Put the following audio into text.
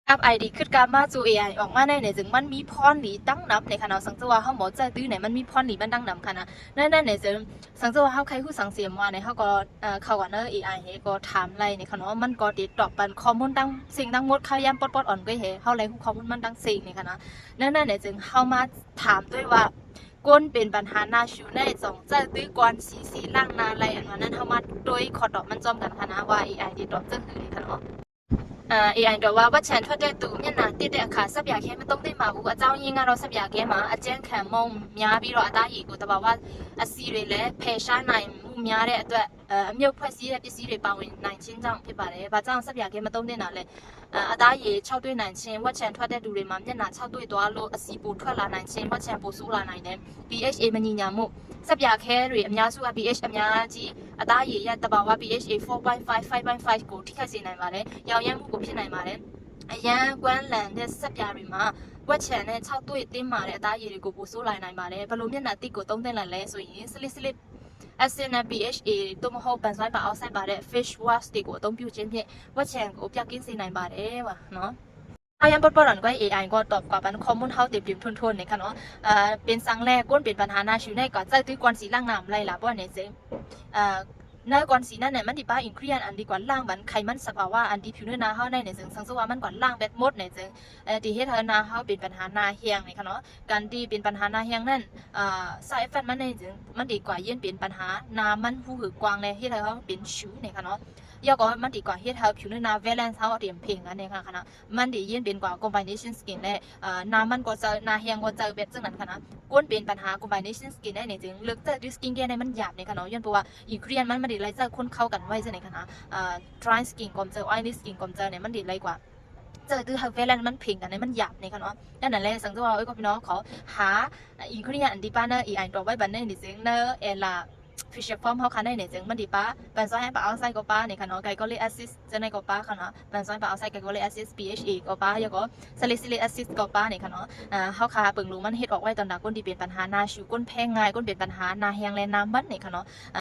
อัพ ID คือการมาสู่ AI ออกมาในจึงมันมีพรหลีตั้งนับในขณะสังเกตว่าเฮาบ่ใจตื้อไหนมันมีพรหลีมันตั้งนำค่ะนะนั่นในจึงสังเกตว่าเฮาใครฮู้สังเสียมว่าในเฮาก็เข้ากันเนาะ AI เฮก็ถามไล่ในขณะมันก็ติดตอบปันข้อมูลตั้งสิ่งทั้งหมดเขายามปดๆอ่อนก็เฮเฮาไล่ฮู้ข้อมูลมันตั้งสิ่งในขณะนั่นในจึงเฮามาถามด้วยว่าก้นเป็นปัญหานาชูในจงใจตื้อกวนสีล่างนาไรอันนั้นเฮามาโดยขอตอบมันจอมกันค่ะนะว่า AI ติดตอบจังคือค่ะเนาะAI တော့ว่าวัดแชนทั่วတဲ့သူမျက်နှာတိတဲ့အခါစပ်ပြခဲမတုံးသိမှာဘူးအကြောင်းရင်းကတော့စပ်ပြခဲမှာအကျဉ်းခံမုံများပြီးတော့အသားရည်ကိုတဘာဝအစီတွေလည်းဖယ်ရှားနိုင်မှုများတဲ့အတွက်အမြုပ်ဖွဲ့စည်းတဲ့ပစ္စည်းတွေပါဝင်နိုင်ခြင်းကြောင့်ဖြစ်ပါတယ်။ဘာကြောင့်စပ်ပြခဲမတုံးတဲ့နာလဲအသားရည်6တွေ့နိုင်ခြင်းဝက်ချန်ထွက်တဲ့သူတွေမှာမျက်နှာ6တွေ့သွားလို့အစီပိုထွက်လာနိုင်ခြင်းဝက်ချန်ပိုဆိုးလာနိုင်တယ် pH မညီညာမှုစပ်ပြခဲတွေအများစုက pH အများကြီးအသားရည်ရဲ့တဘာဝ pH 4.5 5.5 ကိုထိခိုက်စေနိုင်ပါတယ်။ရောင်ရမ်းမှုကိုဖြစ်နိုင်ပါတယ်။အရန်ကွမ်းလန်တဲ့စက်ပြားတွေမှာဝက်ချန်နဲ့6တွေ့တင်းမာတဲ့အသားရည်တွေကိုပိုဆိုးလာနိုင်ပါတယ်။ဘလို့မျက်နှာတိကိုသုံးသင့်လိုက်လဲဆိုရင်စလစ် acid နဲ့ PHA တို့မဟုတ်ပန်ဆိုင်ပါအောက်ဆိုင်ပါတဲ့ fish wash တွေကိုအသုံးပြုခြင်းဖြင့်ဝက်ချန်ကိုပြကင်းစေနိုင်ပါတယ်ပါနော်อายังปดๆก็ AI ก็ตอบกว่าปันข้อมูลเฮาติดๆทุนๆนี่ค่ะเนาะเป็นสังแรกก้นเป็นปัญหานาชูในก็ใจตื้อกวนสีล่างน้ำไรล่ะบ่เนี่ยเซในก่อนสีนั่นเนี่ยมันดิป้าอินเครียนอันดีกว่าล่างมันไขมันสภาวะอันดีผิวเนื้อนาเฮาในเนี่ยซึ่งสังสว่ามันก่อนล่างแบดหมดเนี่ยซึ่งที่เฮ็ดให้นาเฮาเป็นปัญหานาเฮียงนี่ค่ะเนาะการที่เป็นปัญหานาเฮียงนั่นside effect มันในซึ่งมันดีกว่าเย็นเป็นปัญหานามันหูหือกวางเลยเฮ็ดให้เฮาเป็นชูนี่ค่ะเนาะยก็มันดีกว่าเฮ็ดให้ผิวเนื้อนา balance เฮาเตรียมเพลงอันนี้ค่ะนะมันดีเย็นเป็นกว่า combination skin และนามันก็จะนาเฮียงก็จะแบบจังนั้นค่ะนะก้นเป็นปัญหา combination skin ได้เนี่ยจึงเลือกจะ skin care ในมันหยาบนี่ค่ะเนาะย้อนเพราะว่าอีเครียนมันดีไลจะคนเข้ากันไว้จังได๋ค่ะนะdry skin ก็จะ oily skin ก็จะเนี่ยมันดีไลกว่าเจอตื้อ balance มันเพลงกันในมันหยาบนี่ค่ะเนาะนั่นนั่นแหละสังเกตว่าก็พี่น้องขอหาอีเครียนอันที่ป้าเนอ AI ตัวไว้บัดนี้นี่จึงเนอเอล่าFisher form เฮาคันได้เนี่ยจึงมันดีป้าปันซ้อยให้ป้าเอาใส่ก็ป้านี่ค่ะเนาะไกลก็เลย acid จะในก็ป้าค่ะเนาะปันซ้อยป้าเอาใส่ไกลก็เลย acid PHA ก็ป้ายก็ salicylic acid ก็ป้านี่ค่ะเนาะเฮาคาเปิงรู้มันเฮ็ดออกไว้ตอนดาก้นที่เป็นปัญหานาชูก้นแพ้ง่ายก้นเป็นปัญหานาแห้งและน้ำบัดนี่ค่ะเนาะ